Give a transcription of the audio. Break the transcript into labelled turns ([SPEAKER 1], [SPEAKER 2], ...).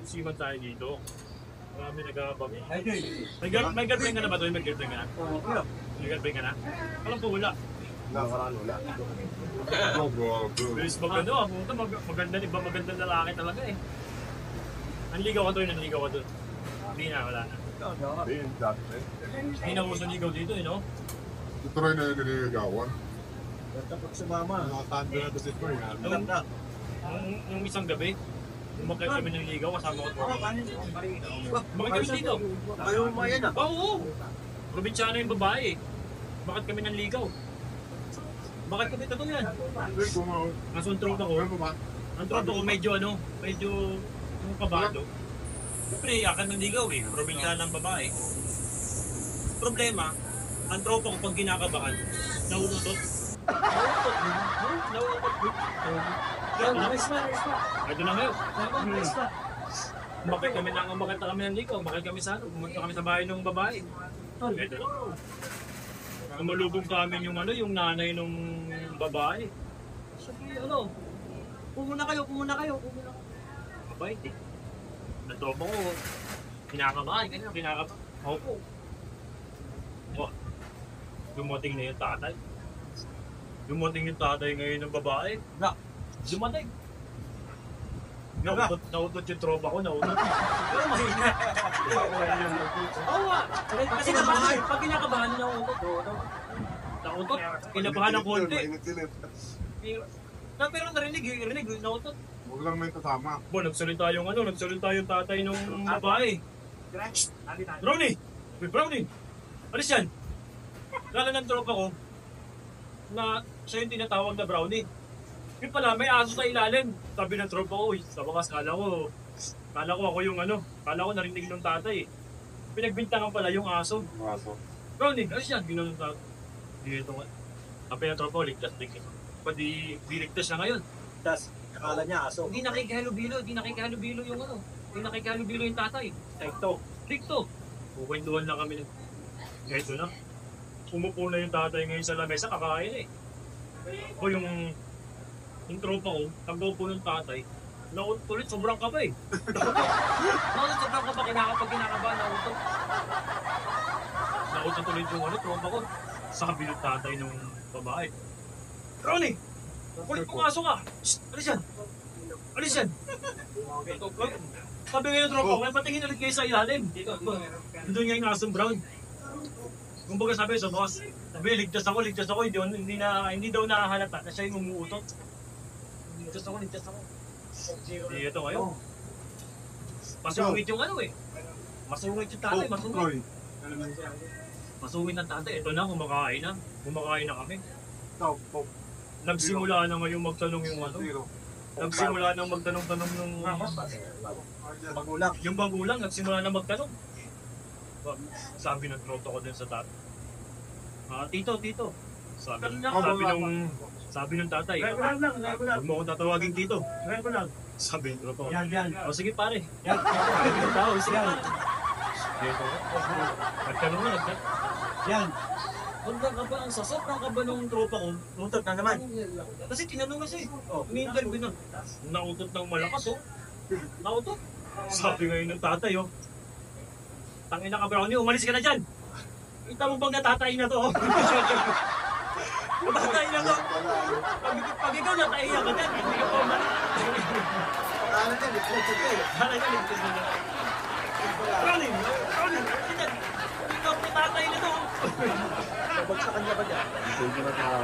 [SPEAKER 1] Isiman tayo dito. Marami nag-aabang. May girlfriend ka na ba doon? May girlfriend ka na? May girlfriend ka na? Alam ko wala.
[SPEAKER 2] Wala.
[SPEAKER 1] Bilis maganda. Maganda iba, magandang lalaki talaga eh. Nanligaw ka doon, Hindi na, wala na. Hindi na uso ligaw dito eh, no?
[SPEAKER 2] Ito rin na yung nililigawan.
[SPEAKER 3] Tapos sumama.
[SPEAKER 2] Nakatando na ito si Troy.
[SPEAKER 1] Yung isang gabi, umakit kami ng ligaw, kasama ko. Bakit kami dito?
[SPEAKER 3] Ayaw mo yan ah.
[SPEAKER 1] Oo! Probinsyano yung babae. Bakit kami ng ligaw? Bakit kami ito yan? Kaso ang tropa ko, medyo yung kabado. Siyempre, iyakan ng ligaw eh. Probinsyano ng babae. Problema, ang tropa ko pag kinakabahan, nauutot. Ito na ngayon. Bakit kami ng ligaw? Bakit kami sa bahay ng babae? Ito na. Malubog kami yung nanay ng babae. Sabi, pumuna kayo. Mabait eh. Natobo ko. Kinakabahan. Opo. Dumating na yung tatay. Ngayon ng babae. Dumating. Nautot yung tropa ko, Pero mahina. Oo nga. Kasi pag kinakabahan, nautot. Kinabahan ng konti. Pero narinig, nautot.
[SPEAKER 2] Huwag lang may kasama.
[SPEAKER 1] Nagsalita yung tatay ng babae. Brownie! Alis yan! Kala ng tropa ko na siya yung tinatawag na Brownie. Yun pala, may aso sa ilalim. Sabi ng tropa ko, sa wakas, kala ko ako yung kala ko narinig ng tatay. Pinagbintangan pala yung aso. Brownie, alis yan! Ginoon ng tatay. Dito nga. Sabi ng tropa ko, ligtas. Pwede ligtas na ngayon.
[SPEAKER 3] Tas, akala niya aso.
[SPEAKER 1] Hindi nakikihalubilo yung tatay. Dikto. Kukwentuhan lang kami. Ganito na. Umupo na yung tatay ngayon sa lamesa, kakain eh. O yung tropa ko, tagdaw po ng tatay, naulit sobrang kaba eh. Sobrang kaba, kinakabahan, nautot. Nautot ulit yung tropa ko. Sabi ng tatay ng babae, Ronnie! Kulit pumasok ka! Alis yan! Sabi ngayon tropa ko, patingin ulit kayo sa ilalim. Doon nga yung asong brown. Kung baga sabi sa boss, ligtas ako, hindi daw nakahalata na siya yung umuutot. Ligtas ako. Ito ngayon. Masungit yung Masungit yung tatay, masungit. Masungit ng tatay, ito na, kumakain na kami. Nagsimula na ngayon magtanong yung Nagsimula na magtanong-tanong ng
[SPEAKER 3] Magulang.
[SPEAKER 1] Yung magulang, nagsimula na magtanong. Sabi ng tropa ko din sa tatay. Tito. Sabi ng tatay. Huwag mo akong tatawagin tito. Sabi ng tropa ko.
[SPEAKER 3] Yan.
[SPEAKER 1] O sige pare.
[SPEAKER 3] Yan.
[SPEAKER 1] Sige pare. Nagtanong na.
[SPEAKER 3] Yan.
[SPEAKER 1] Ang sobrang kaba ng tropa ko.
[SPEAKER 3] Utot na naman.
[SPEAKER 1] Kasi tinanong na siya eh. Ini-interview na. Nautot ng malakas Nautot. Sabi ngayon ng tatay Tangina ka Brownie, umalis ka na dyan. Kita mo bang natatay na to? Natatay na to. Pag ikaw natay ka dyan, hindi ka pa umalis.
[SPEAKER 3] Akala niya, ligtas na dyan.
[SPEAKER 1] Brownie, ikaw natatay na to.
[SPEAKER 3] Sabag sa kanya ba dyan?
[SPEAKER 2] Hindi ko na tao.